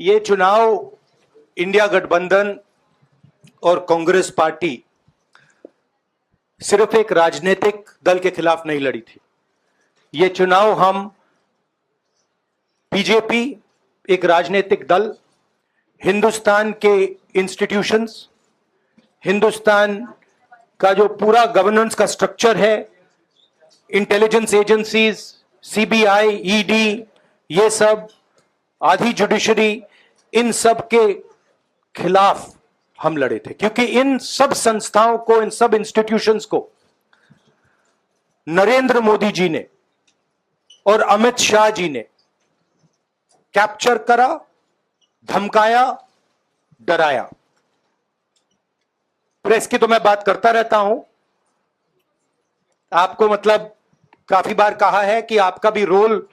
ये चुनाव इंडिया गठबंधन और कांग्रेस पार्टी सिर्फ एक राजनीतिक दल के खिलाफ नहीं लड़ी थी। ये चुनाव हम बीजेपी, एक राजनीतिक दल, हिंदुस्तान के इंस्टीट्यूशंस, हिंदुस्तान का जो पूरा गवर्नेंस का स्ट्रक्चर है, इंटेलिजेंस एजेंसीज, सीबीआई, ईडी, ये सब, आधी जुडिशरी, इन सब के खिलाफ हम लड़े थे, क्योंकि इन सब संस्थाओं को, इन सब इंस्टीट्यूशंस को नरेंद्र मोदी जी ने और अमित शाह जी ने कैप्चर करा, धमकाया, डराया। प्रेस की तो मैं बात करता रहता हूं, आपको मतलब काफी बार कहा है कि आपका भी रोल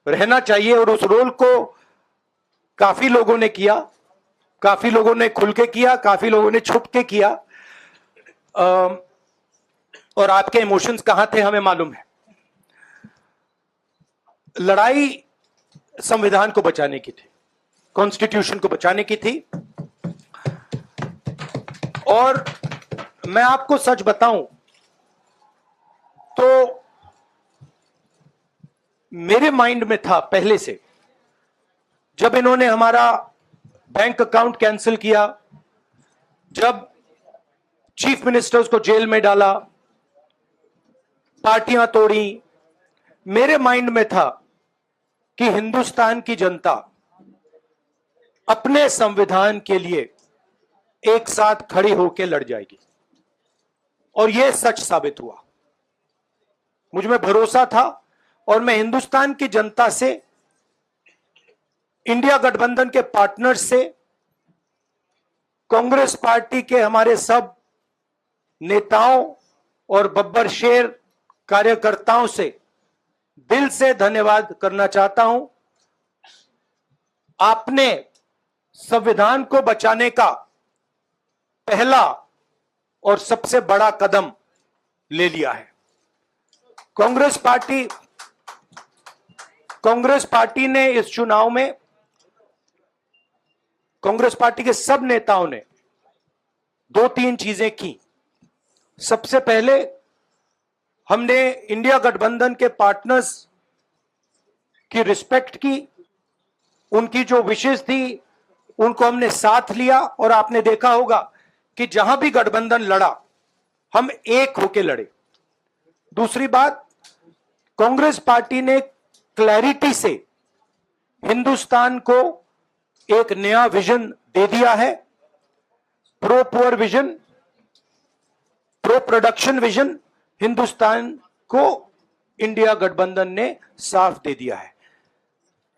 रहना चाहिए, और उस रोल को काफी लोगों ने किया, काफी लोगों ने खुल के किया, काफी लोगों ने छुप के किया, और आपके इमोशंस कहां थे हमें मालूम है। लड़ाई संविधान को बचाने की थी, कॉन्स्टिट्यूशन को बचाने की थी। और मैं आपको सच बताऊं तो मेरे माइंड में था पहले से, जब इन्होंने हमारा बैंक अकाउंट कैंसिल किया, जब चीफ मिनिस्टर्स को जेल में डाला, पार्टियां तोड़ी, मेरे माइंड में था कि हिंदुस्तान की जनता अपने संविधान के लिए एक साथ खड़ी होकर लड़ जाएगी, और यह सच साबित हुआ। मुझ में भरोसा था, और मैं हिंदुस्तान की जनता से, इंडिया गठबंधन के पार्टनर्स से, कांग्रेस पार्टी के हमारे सब नेताओं और बब्बर शेर कार्यकर्ताओं से दिल से धन्यवाद करना चाहता हूं। आपने संविधान को बचाने का पहला और सबसे बड़ा कदम ले लिया है। कांग्रेस पार्टी ने इस चुनाव में, कांग्रेस पार्टी के सब नेताओं ने 2-3 चीजें की। सबसे पहले हमने इंडिया गठबंधन के पार्टनर्स की रिस्पेक्ट की, उनकी जो विशेष थी उनको हमने साथ लिया, और आपने देखा होगा कि जहां भी गठबंधन लड़ा हम एक होकर लड़े। दूसरी बात, कांग्रेस पार्टी ने क्लैरिटी से हिंदुस्तान को एक नया विजन दे दिया है, pro poor vision, pro production vision. Hindustan को इंडिया गठबंधन ने साफ दे दिया है।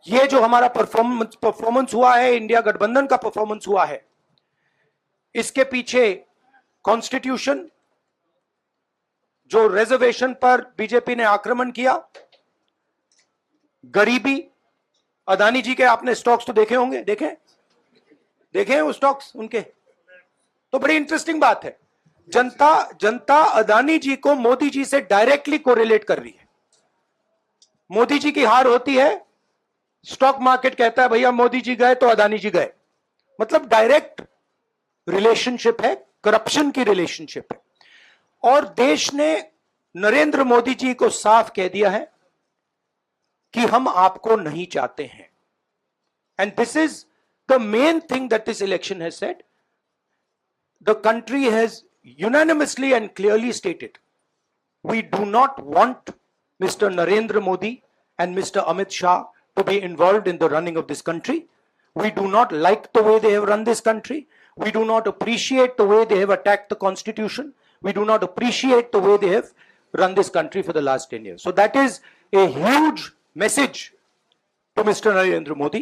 यह जो हमारा परफॉर्मेंस हुआ है, इंडिया गठबंधन का परफॉर्मेंस हुआ है, इसके पीछे कॉन्स्टिट्यूशन, जो रिजर्वेशन पर बीजेपी ने आक्रमण किया, गरीबी, अदानी जी के आपने स्टॉक्स तो देखे होंगे, देखे हैं वो स्टॉक्स उनके, तो बड़ी इंटरेस्टिंग बात है। जनता अदानी जी को मोदी जी से डायरेक्टली कोरिलेट कर रही है। मोदी जी की हार होती है, स्टॉक मार्केट कहता है भैया मोदी जी गए तो अदानी जी गए, मतलब डायरेक्ट रिलेशनशिप है, करप्शन की रिलेशनशिप है। और देश ने नरेंद्र मोदी जी को साफ कह दिया है कि हम आपको नहीं चाहते हैं। And this is the main thing that this election has said. The country has unanimously and clearly stated, we do not want Mr. Narendra Modi and Mr. Amit Shah to be involved in the running of this country. We do not like the way they have run this country. We do not appreciate the way they have attacked the constitution. We do not appreciate the way they have run this country for the last 10 years. So that is a huge message to Mr. Narendra Modi.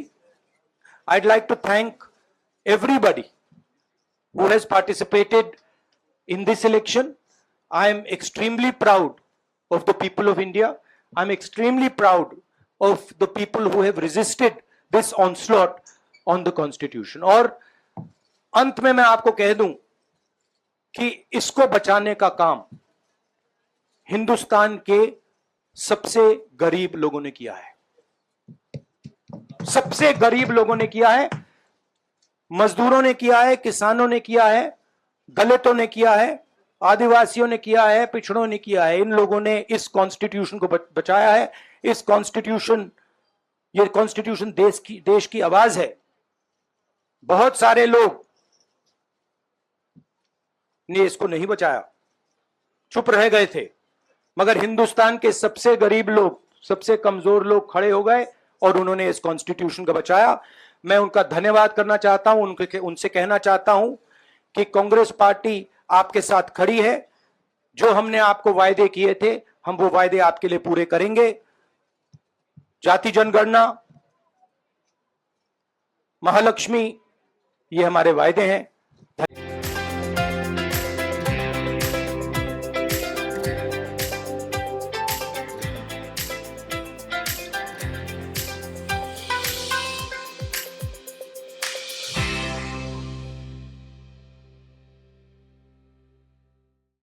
I'd like to thank everybody who has participated in this election. I am extremely proud of the people of India. I'm extremely proud of the people who have resisted this onslaught on the constitution. और अंत में मैं आपको कह दूं कि इसको बचाने का काम हिंदुस्तान के सबसे गरीब लोगों ने किया है। सबसे गरीब लोगों ने किया है, मजदूरों ने किया है, किसानों ने किया है, दलितों ने किया है, आदिवासियों ने किया है, पिछड़ों ने किया है। इन लोगों ने इस कॉन्स्टिट्यूशन को बचाया है। इस कॉन्स्टिट्यूशन, ये कॉन्स्टिट्यूशन देश की आवाज है। बहुत सारे लोग ने इसको नहीं बचाया, चुप रह गए थे, मगर हिंदुस्तान के सबसे गरीब लोग, सबसे कमजोर लोग खड़े हो गए और उन्होंने इस कॉन्स्टिट्यूशन को बचाया। मैं उनका धन्यवाद करना चाहता हूं, उनसे कहना चाहता हूं कि कांग्रेस पार्टी आपके साथ खड़ी है। जो हमने आपको वायदे किए थे, हम वो वायदे आपके लिए पूरे करेंगे। जाति जनगणना, महालक्ष्मी, ये हमारे वायदे हैं।